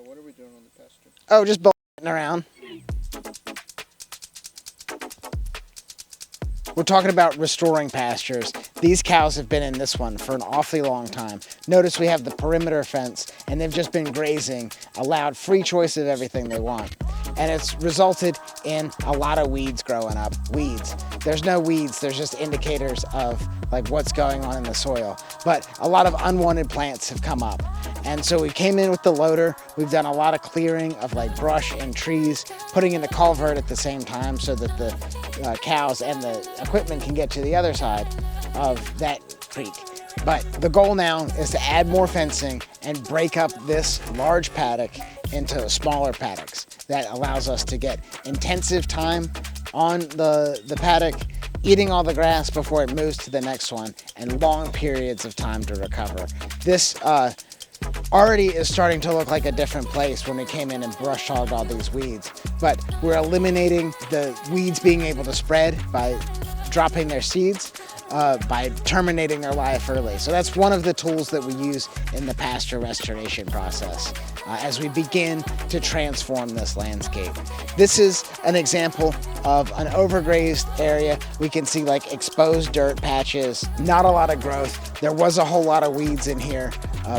what are we doing on the pasture? Oh, just bullshitting around. We're talking about restoring pastures. These cows have been in this one for an awfully long time. Notice we have the perimeter fence, and they've just been grazing, allowed free choice of everything they want. And it's resulted in a lot of weeds growing up. Weeds. There's no weeds, there's just indicators of like what's going on in the soil. But a lot of unwanted plants have come up. And so we came in with the loader. We've done a lot of clearing of like brush and trees, putting in a culvert at the same time so that the cows and the equipment can get to the other side of that creek. But the goal now is to add more fencing and break up this large paddock into smaller paddocks. That allows us to get intensive time on the paddock, eating all the grass before it moves to the next one, and long periods of time to recover. This already is starting to look like a different place when we came in and brush hogged all these weeds. But we're eliminating the weeds being able to spread by dropping their seeds, by terminating their life early. So that's one of the tools that we use in the pasture restoration process as we begin to transform this landscape. This is an example of an overgrazed area. We can see like exposed dirt patches, not a lot of growth. There was a whole lot of weeds in here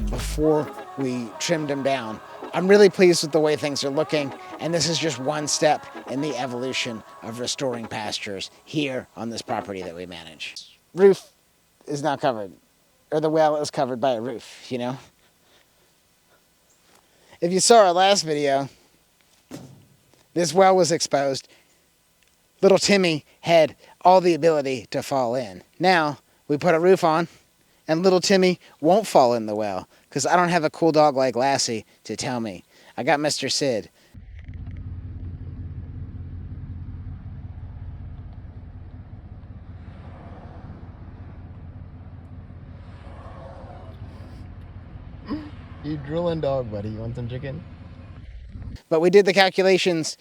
before we trimmed them down. I'm really pleased with the way things are looking, and this is just one step in the evolution of restoring pastures here on this property that we manage. Roof is now covered, or the well is covered by a roof, you know? If you saw our last video, this well was exposed. Little Timmy had all the ability to fall in. Now, we put a roof on, and little Timmy won't fall in the well, because I don't have a cool dog like Lassie to tell me. I got Mr. Sid. You drilling dog, buddy. You want some chicken? But we did the calculations.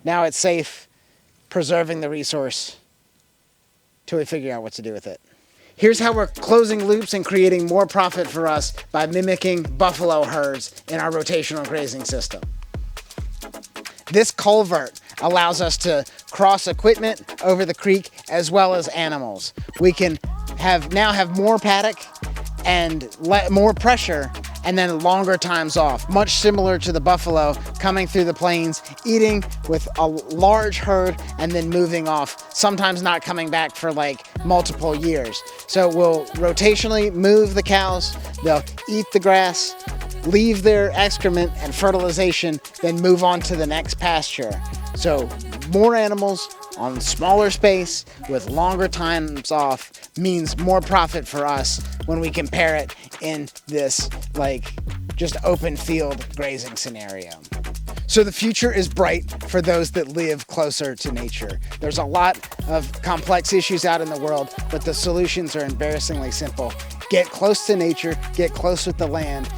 Now it's safe, preserving the resource till we figure out what to do with it. Here's how we're closing loops and creating more profit for us by mimicking buffalo herds in our rotational grazing system. This culvert allows us to cross equipment over the creek as well as animals. We can now have more paddock and more pressure, and then longer times off, much similar to the buffalo coming through the plains, eating with a large herd and then moving off, sometimes not coming back for like multiple years. So we'll rotationally move the cows, they'll eat the grass, leave their excrement and fertilization, then move on to the next pasture. So more animals on smaller space with longer times off means more profit for us when we compare it in this like just open field grazing scenario. So the future is bright for those that live closer to nature. There's a lot of complex issues out in the world, but the solutions are embarrassingly simple. Get close to nature, get close with the land,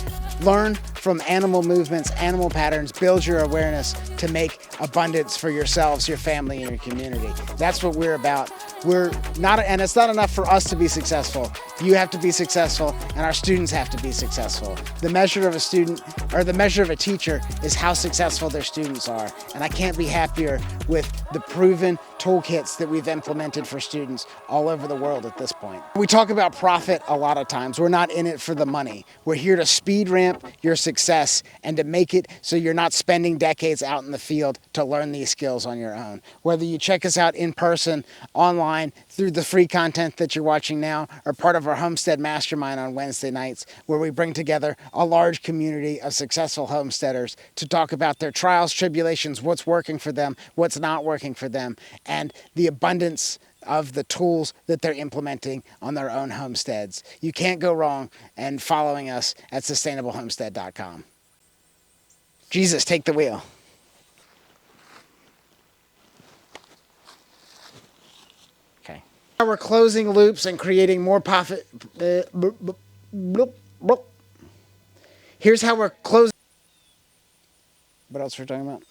learn from animal movements, animal patterns, build your awareness to make abundance for yourselves, your family, and your community. That's what we're about. And it's not enough for us to be successful. You have to be successful, and our students have to be successful. The measure of a student, or the measure of a teacher, is how successful their students are. And I can't be happier with the proven toolkits that we've implemented for students all over the world at this point. We talk about profit a lot of times. We're not in it for the money. We're here to speed ramp your success and to make it so you're not spending decades out in the field to learn these skills on your own. Whether you check us out in person, online, through the free content that you're watching now, or part of our Homestead Mastermind on Wednesday nights, where we bring together a large community of successful homesteaders to talk about their trials, tribulations, what's working for them, what's not working for them, and the abundance of the tools that they're implementing on their own homesteads. You can't go wrong in following us at sustainablehomestead.com. Jesus, take the wheel. Okay. Now we're closing loops and creating more profit. Here's how we're closing. What else we're talking about?